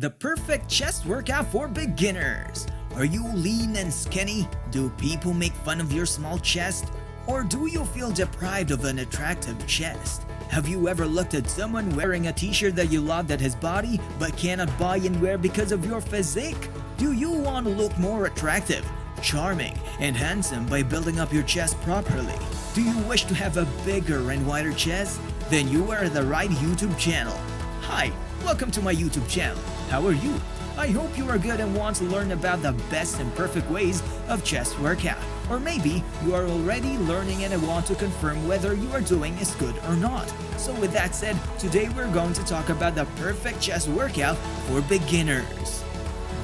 The perfect chest workout for beginners. Are you lean and skinny? Do people make fun of your small chest? Or do you feel deprived of an attractive chest? Have you ever looked at someone wearing a t-shirt that you loved at his body but cannot buy and wear because of your physique? Do you want to look more attractive, charming, and handsome by building up your chest properly? Do you wish to have a bigger and wider chest? Then you are at the right YouTube channel. Hi, welcome to my YouTube channel. How are you? I hope you are good and want to learn about the best and perfect ways of chest workout. Or maybe you are already learning and want to confirm whether you are doing is good or not. So with that said, today we're going to talk about the perfect chest workout for beginners.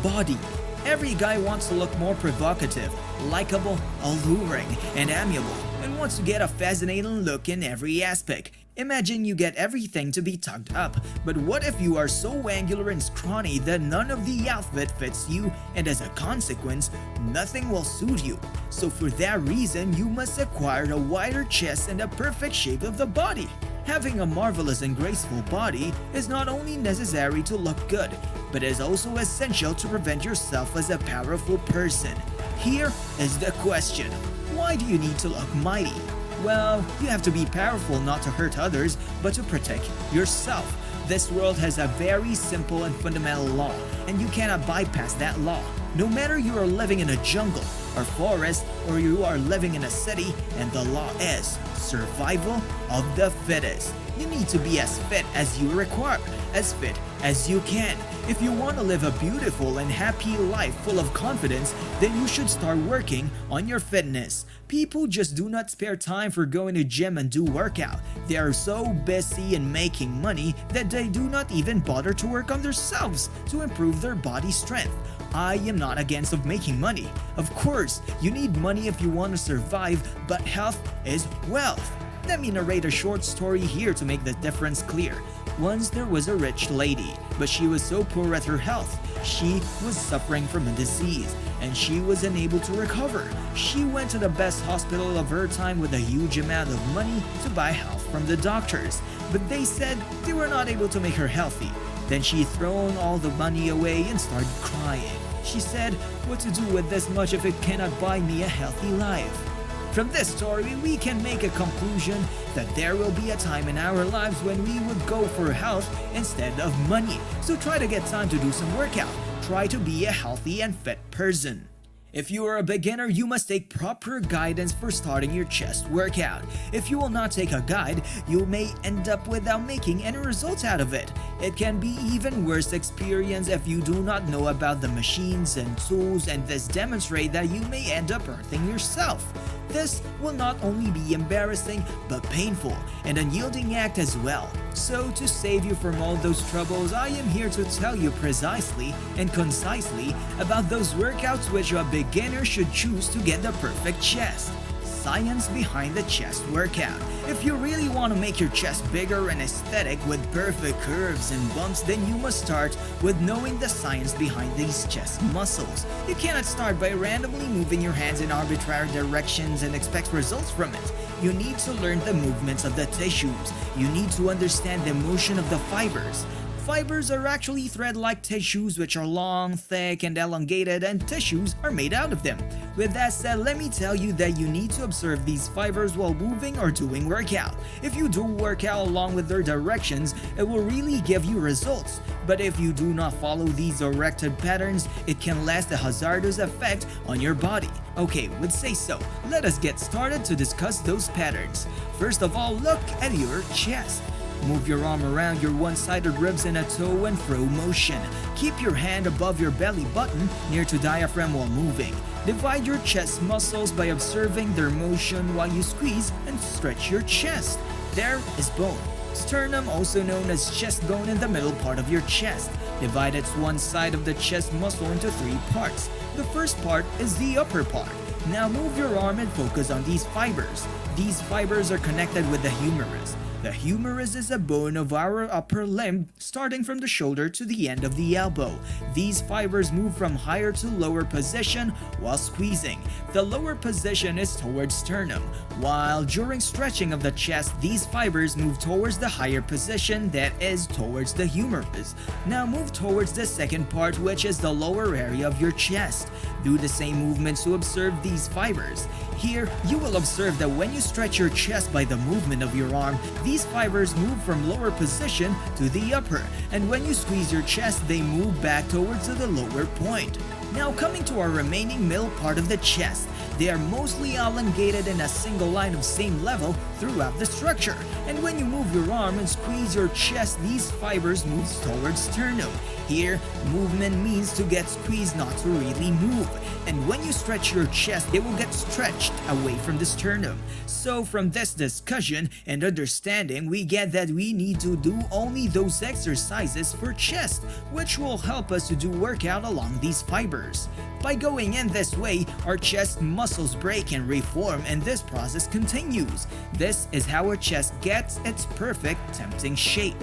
Body. Every guy wants to look more provocative, likable, alluring, and amiable, and wants to get a fascinating look in every aspect. Imagine you get everything to be tucked up, but what if you are so angular and scrawny that none of the outfit fits you, and as a consequence, nothing will suit you? So for that reason, you must acquire a wider chest and a perfect shape of the body. Having a marvelous and graceful body is not only necessary to look good, but is also essential to prevent yourself as a powerful person. Here is the question: why do you need to look mighty? Well, you have to be powerful not to hurt others, but to protect yourself. This world has a very simple and fundamental law, and you cannot bypass that law. No matter you are living in a jungle or forest, or you are living in a city, and the law is survival of the fittest. You need to be as fit as you require, as fit as you can. If you want to live a beautiful and happy life full of confidence, then you should start working on your fitness. People just do not spare time for going to gym and do workout. They are so busy in making money that they do not even bother to work on themselves to improve their body strength. I am not against of making money. Of course, you need money if you want to survive, but health is wealth. Let me narrate a short story here to make the difference clear. Once there was a rich lady, but she was so poor at her health. She was suffering from a disease, and she was unable to recover. She went to the best hospital of her time with a huge amount of money to buy help from the doctors, but they said they were not able to make her healthy. Then she thrown all the money away and started crying. She said, "What to do with this much if it cannot buy me a healthy life?" From this story, we can make a conclusion that there will be a time in our lives when we would go for health instead of money. So try to get time to do some workout. Try to be a healthy and fit person. If you are a beginner, you must take proper guidance for starting your chest workout. If you will not take a guide, you may end up without making any results out of it. It can be even worse experience if you do not know about the machines and tools, and this demonstrate that you may end up hurting yourself. This will not only be embarrassing but painful and unyielding act as well. So to save you from all those troubles, I am here to tell you precisely and concisely about those workouts which a beginner should choose to get the perfect chest. Science behind the chest workout. If you really want to make your chest bigger and aesthetic with perfect curves and bumps, then you must start with knowing the science behind these chest muscles. You cannot start by randomly moving your hands in arbitrary directions and expect results from it. You need to learn the movements of the tissues. You need to understand the motion of the fibers. Fibers are actually thread-like tissues which are long, thick, and elongated, and tissues are made out of them. With that said, let me tell you that you need to observe these fibers while moving or doing workout. If you do workout along with their directions, it will really give you results. But if you do not follow these directed patterns, it can last a hazardous effect on your body. Okay, would say so. Let us get started to discuss those patterns. First of all, look at your chest. Move your arm around your one-sided ribs in a to and fro motion. Keep your hand above your belly button near to diaphragm while moving. Divide your chest muscles by observing their motion while you squeeze and stretch your chest. There is bone. Sternum, also known as chest bone, in the middle part of your chest. Divide its one side of the chest muscle into three parts. The first part is the upper part. Now move your arm and focus on these fibers. These fibers are connected with the humerus. The humerus is a bone of our upper limb starting from the shoulder to the end of the elbow. These fibers move from higher to lower position while squeezing. The lower position is towards sternum, while during stretching of the chest, these fibers move towards the higher position, that is towards the humerus. Now move towards the second part, which is the lower area of your chest. Do the same movements to observe these fibers. Here, you will observe that when you stretch your chest by the movement of your arm, these fibers move from lower position to the upper, and when you squeeze your chest, they move back towards the lower point. Now coming to our remaining middle part of the chest, they are mostly elongated in a single line of same level throughout the structure, and when you move your arm and squeeze your chest, these fibers move towards sternum. Here, movement means to get squeezed, not to really move, and when you stretch your chest, it will get stretched away from the sternum. So from this discussion and understanding, we get that we need to do only those exercises for chest, which will help us to do workout along these fibers. By going in this way, our chest muscles break and reform, and this process continues. This is how our chest gets its perfect tempting shape.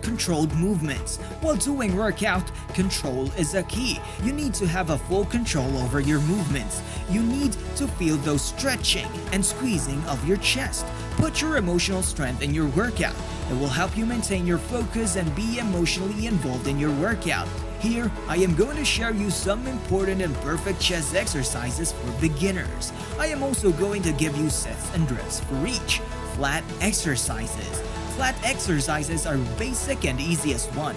Controlled movements. While doing workout, control is a key. You need to have a full control over your movements. You need to feel those stretching and squeezing of your chest. Put your emotional strength in your workout. It will help you maintain your focus and be emotionally involved in your workout. Here, I am going to share you some important and perfect chest exercises for beginners. I am also going to give you sets and reps for each. Flat exercises. Flat exercises are basic and easiest one.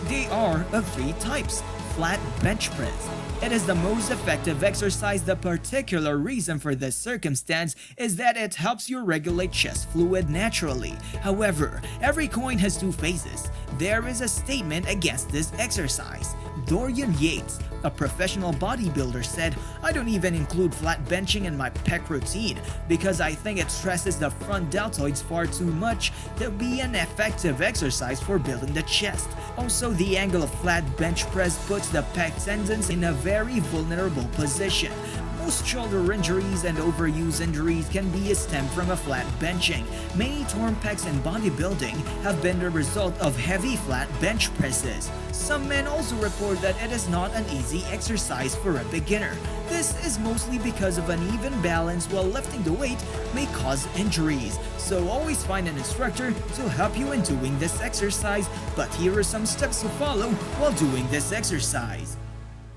They are of three types. Flat bench press. It is the most effective exercise. The particular reason for this circumstance is that it helps you regulate chest fluid naturally. However, every coin has two faces. There is a statement against this exercise. Dorian Yates, a professional bodybuilder, said, "I don't even include flat benching in my pec routine because I think it stresses the front deltoids far too much to be an effective exercise for building the chest. Also, the angle of flat bench press puts the pec tendons in a very vulnerable position. Most shoulder injuries and overuse injuries can be stemmed from a flat benching. Many torn pecs in bodybuilding have been the result of heavy flat bench presses. Some men also report that it is not an easy exercise for a beginner. This is mostly because of uneven balance while lifting the weight may cause injuries. So always find an instructor to help you in doing this exercise, but here are some steps to follow while doing this exercise.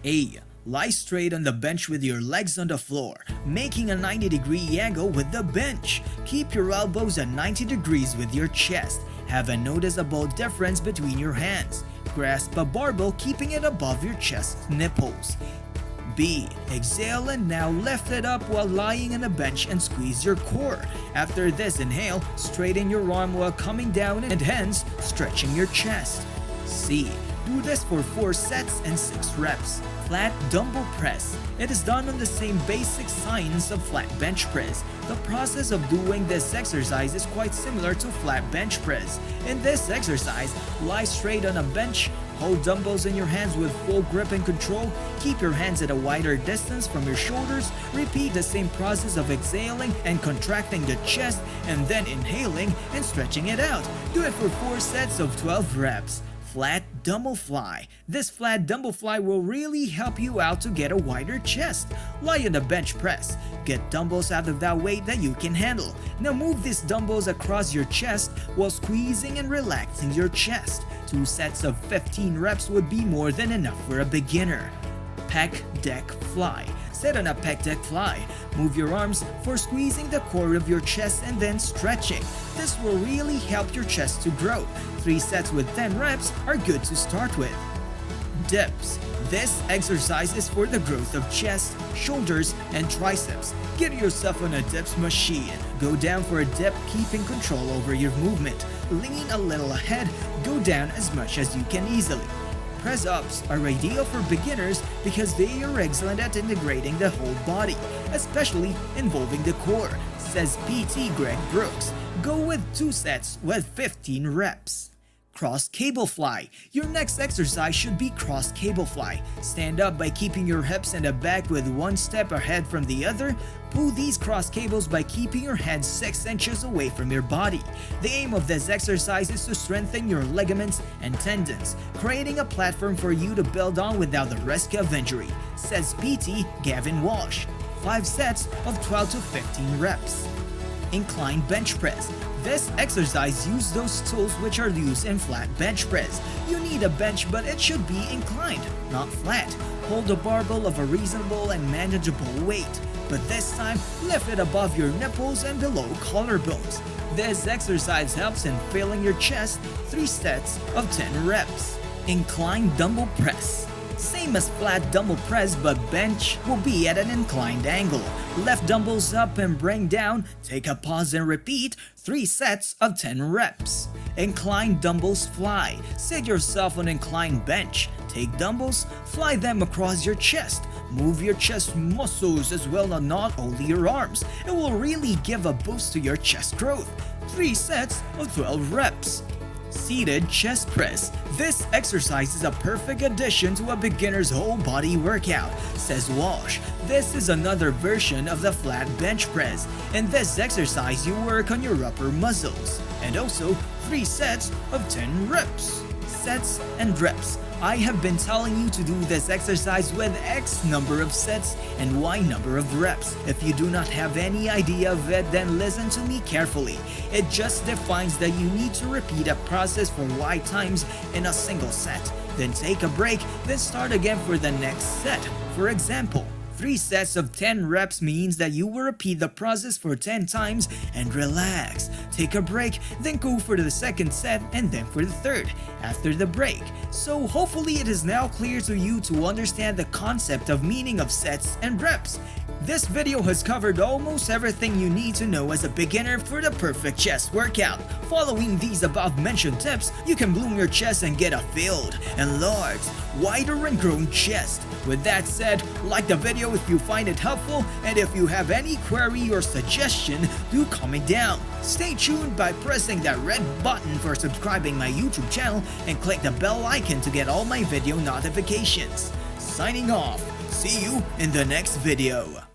A. Lie straight on the bench with your legs on the floor, making a 90-degree angle with the bench. Keep your elbows at 90 degrees with your chest. Have a noticeable difference between your hands. Grasp a barbell, keeping it above your chest nipples. B. Exhale and now lift it up while lying on a bench and squeeze your core. After this inhale, straighten your arm while coming down and hence stretching your chest. C. Do this for 4 sets and 6 reps. Flat dumbbell press. It is done on the same basic science of flat bench press. The process of doing this exercise is quite similar to flat bench press. In this exercise, lie straight on a bench, hold dumbbells in your hands with full grip and control, keep your hands at a wider distance from your shoulders, repeat the same process of exhaling and contracting the chest, and then inhaling and stretching it out. Do it for 4 sets of 12 reps. Flat dumbbell fly. This flat dumbbell fly will really help you out to get a wider chest. Lie on the bench press. Get dumbbells out of that weight that you can handle. Now move these dumbbells across your chest while squeezing and relaxing your chest. 2 sets of 15 reps would be more than enough for a beginner. Pec deck fly. Sit on a pec deck fly. Move your arms for squeezing the core of your chest and then stretching. This will really help your chest to grow. 3 sets with 10 reps are good to start with. Dips. This exercise is for the growth of chest, shoulders, and triceps. Get yourself on a dips machine. Go down for a dip, keeping control over your movement. Lean a little ahead, go down as much as you can easily. Press-ups are ideal for beginners because they are excellent at integrating the whole body, especially involving the core, says PT Greg Brooks. Go with 2 sets with 15 reps. Cross cable fly. Your next exercise should be cross cable fly. Stand up by keeping your hips and the back with one step ahead from the other. Pull these cross cables by keeping your head 6 inches away from your body. The aim of this exercise is to strengthen your ligaments and tendons, creating a platform for you to build on without the risk of injury, says PT Gavin Walsh. 5 sets of 12 to 15 reps. Incline bench press. This exercise uses those tools which are used in flat bench press. You need a bench, but it should be inclined, not flat. Hold a barbell of a reasonable and manageable weight, but this time lift it above your nipples and below collarbones. This exercise helps in filling your chest. 3 sets of 10 reps. Incline dumbbell press. Same as flat dumbbell press, but bench will be at an inclined angle. Lift dumbbells up and bring down. Take a pause and repeat. 3 sets of 10 reps. Incline dumbbells fly. Sit yourself on inclined bench. Take dumbbells, fly them across your chest. Move your chest muscles as well as not only your arms. It will really give a boost to your chest growth. 3 sets of 12 reps. Seated chest press. This exercise is a perfect addition to a beginner's whole body workout, says Walsh. This is another version of the flat bench press. In this exercise, you work on your upper muscles. And also 3 sets of 10 reps. Sets and reps. I have been telling you to do this exercise with X number of sets and Y number of reps. If you do not have any idea of it, then listen to me carefully. It just defines that you need to repeat a process for Y times in a single set. Then take a break, then start again for the next set. For example, 3 sets of 10 reps means that you will repeat the process for 10 times and relax. Take a break, then go for the second set and then for the third after the break. So hopefully it is now clear to you to understand the concept of meaning of sets and reps. This video has covered almost everything you need to know as a beginner for the perfect chest workout. Following these above mentioned tips, you can bloom your chest and get a filled, enlarged, wider and grown chest. With that said, like the video if you find it helpful, and if you have any query or suggestion, do comment down. Stay tuned by pressing that red button for subscribing my YouTube channel and click the bell icon to get all my video notifications. Signing off. See you in the next video.